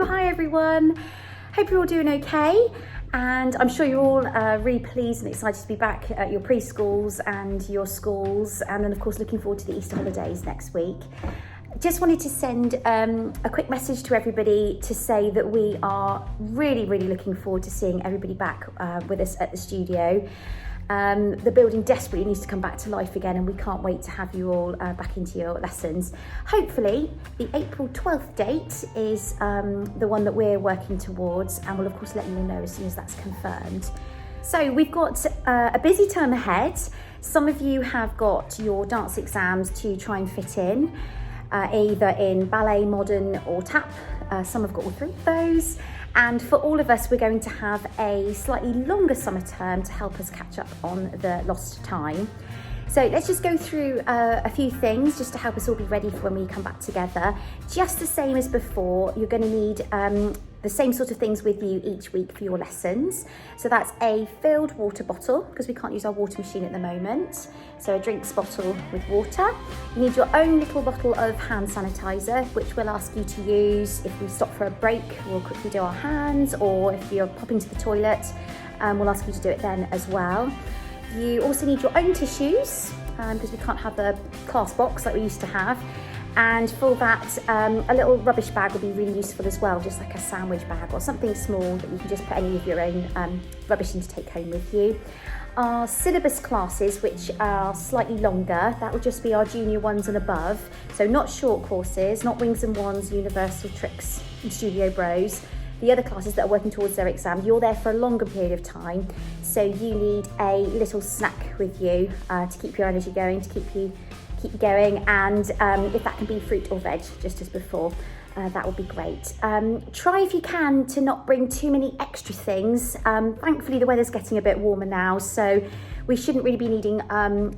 Hi everyone. Hope you're all doing okay, and I'm sure you're all really pleased and excited to be back at your preschools and your schools, and then of course looking forward to the Easter holidays next week. Just wanted to send a quick message to everybody to say that we are really looking forward to seeing everybody back with us at the studio. The building desperately needs to come back to life again, and we can't wait to have you all back into your lessons. Hopefully the April 12th date is the one that we're working towards, and we'll of course let you all know as soon as that's confirmed. So we've got a busy term ahead. Some of you have got your dance exams to try and fit in, either in ballet, modern or tap. Some have got all three of those. And for all of us, we're going to have a slightly longer summer term to help us catch up on the lost time. So let's just go through a few things just to help us all be ready for when we come back together. Just the same as before, you're going to need the same sort of things with you each week for your lessons. So that's a filled water bottle, because we can't use our water machine at the moment. So a drinks bottle with water. You need your own little bottle of hand sanitizer, which we'll ask you to use if we stop for a break. We'll quickly do our hands, or if you're popping to the toilet, we'll ask you to do it then as well. You also need your own tissues, because we can't have the class box like we used to have. And for that, a little rubbish bag will be really useful as well, just like a sandwich bag or something small that you can just put any of your own rubbish in to take home with you. Our syllabus classes, which are slightly longer, that will just be our junior ones and above. So not short courses, not wings and wands, universal tricks and studio bros. The other classes that are working towards their exam, you're there for a longer period of time. So you need a little snack with you to keep your energy going, to keep you going, and if that can be fruit or veg, just as before, that would be great. Try if you can to not bring too many extra things. Thankfully the weather's getting a bit warmer now, so we shouldn't really be needing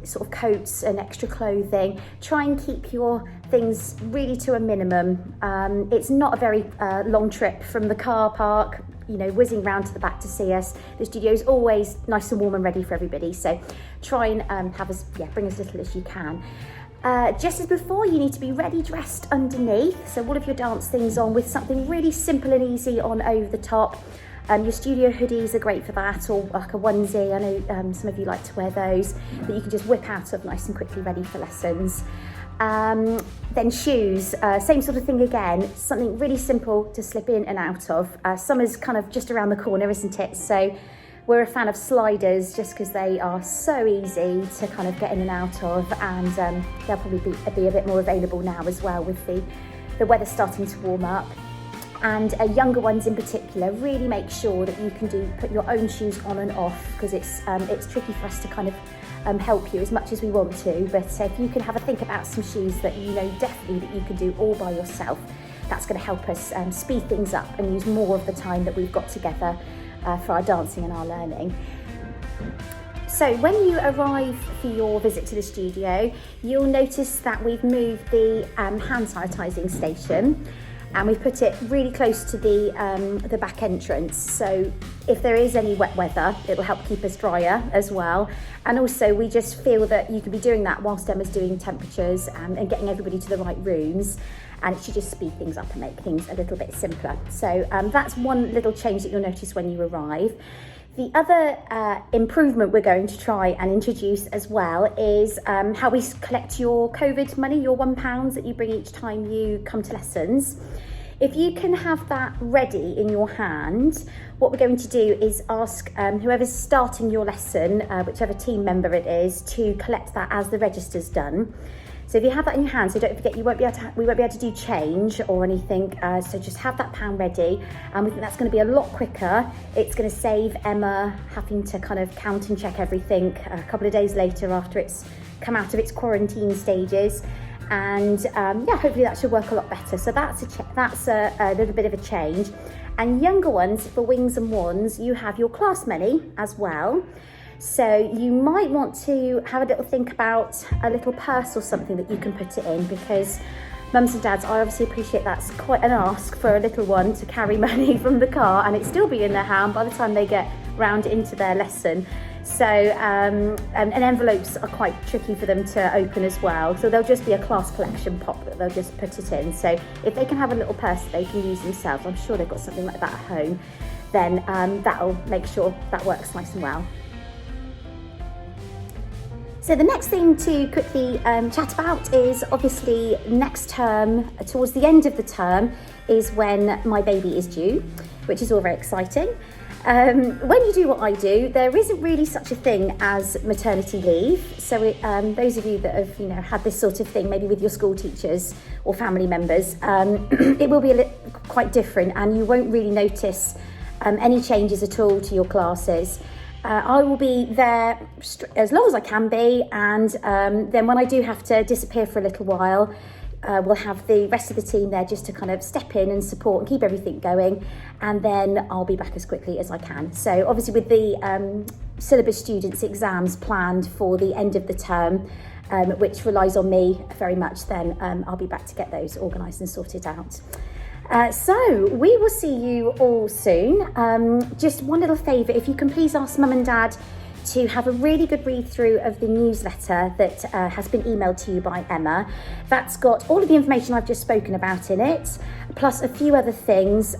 sort of coats and extra clothing. Try and keep your things really to a minimum. It's not a very long trip from the car park, you know, whizzing round to the back to see us. The studio is always nice and warm and ready for everybody, so try and bring as little as you can. Just as before, you need to be ready dressed underneath, so all of your dance things on with something really simple and easy on over the top. Your studio hoodies are great for that, or like a onesie. I know some of you like to wear those, that you can just whip out of nice and quickly ready for lessons. Then shoes, same sort of thing again, something really simple to slip in and out of. Summer's kind of just around the corner, isn't it? So we're a fan of sliders just because they are so easy to kind of get in and out of, and they'll probably be a bit more available now as well with the weather starting to warm up. And younger ones in particular, really make sure that you can put your own shoes on and off, because it's tricky for us to kind of help you as much as we want to, but if you can have a think about some shoes that you know definitely that you can do all by yourself, that's going to help us speed things up and use more of the time that we've got together for our dancing and our learning. So when you arrive for your visit to the studio, you'll notice that we've moved the hand sanitising station, and we've put it really close to the back entrance. So if there is any wet weather, it'll help keep us drier as well. And also we just feel that you can be doing that whilst Emma's doing temperatures and getting everybody to the right rooms, and it should just speed things up and make things a little bit simpler. So that's one little change that you'll notice when you arrive. The other improvement we're going to try and introduce as well is how we collect your COVID money, your £1 that you bring each time you come to lessons. If you can have that ready in your hand, what we're going to do is ask whoever's starting your lesson, whichever team member it is, to collect that as the register's done. So if you have that in your hand, so don't forget, we won't be able to do change or anything, so just have that pound ready, and we think that's going to be a lot quicker. It's going to save Emma having to kind of count and check everything a couple of days later after it's come out of its quarantine stages, and hopefully that should work a lot better. So that's a little bit of a change. And younger ones, for wings and wands, you have your class money as well. So you might want to have a little think about a little purse or something that you can put it in, because mums and dads, I obviously appreciate that's quite an ask for a little one to carry money from the car and it still be in their hand by the time they get round into their lesson. So, and envelopes are quite tricky for them to open as well. So there'll just be a class collection pop that they'll just put it in. So if they can have a little purse that they can use themselves, I'm sure they've got something like that at home, then that'll make sure that works nice and well. So the next thing to quickly chat about is obviously next term, towards the end of the term, is when my baby is due, which is all very exciting. When you do what I do, there isn't really such a thing as maternity leave. So those of you that have had this sort of thing, maybe with your school teachers or family members, it will be quite different, and you won't really notice any changes at all to your classes. I will be there as long as I can be, and then when I do have to disappear for a little while, we'll have the rest of the team there just to kind of step in and support and keep everything going, and then I'll be back as quickly as I can. So obviously with the syllabus students exams planned for the end of the term, which relies on me very much, then I'll be back to get those organised and sorted out. So we will see you all soon. Just one little favour, if you can please ask Mum and Dad to have a really good read through of the newsletter that has been emailed to you by Emma. That's got all of the information I've just spoken about in it, plus a few other things.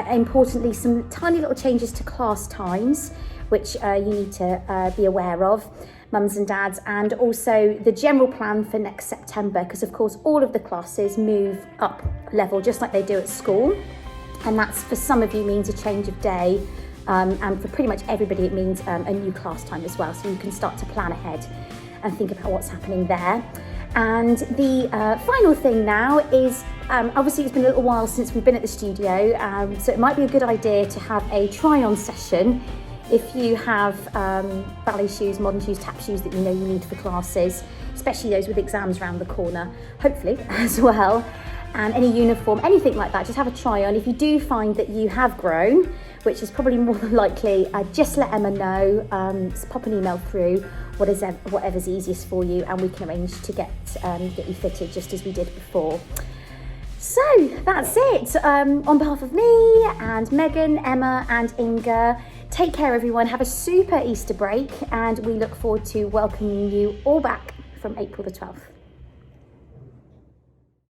Importantly, some tiny little changes to class times, which you need to be aware of, mums and dads, and also the general plan for next September, because of course all of the classes move up level just like they do at school, and that's for some of you means a change of day. And for pretty much everybody it means a new class time as well, so you can start to plan ahead and think about what's happening there. And the final thing now is obviously it's been a little while since we've been at the studio, so it might be a good idea to have a try-on session if you have ballet shoes, modern shoes, tap shoes that you know you need for classes, especially those with exams around the corner, hopefully as well, and any uniform, anything like that. Just have a try on. If you do find that you have grown, which is probably more than likely, just let Emma know, pop an email through, whatever's easiest for you, and we can arrange to get you fitted just as we did before. So that's it. On behalf of me and Megan, Emma and Inga, take care everyone, have a super Easter break, and we look forward to welcoming you all back from April the 12th.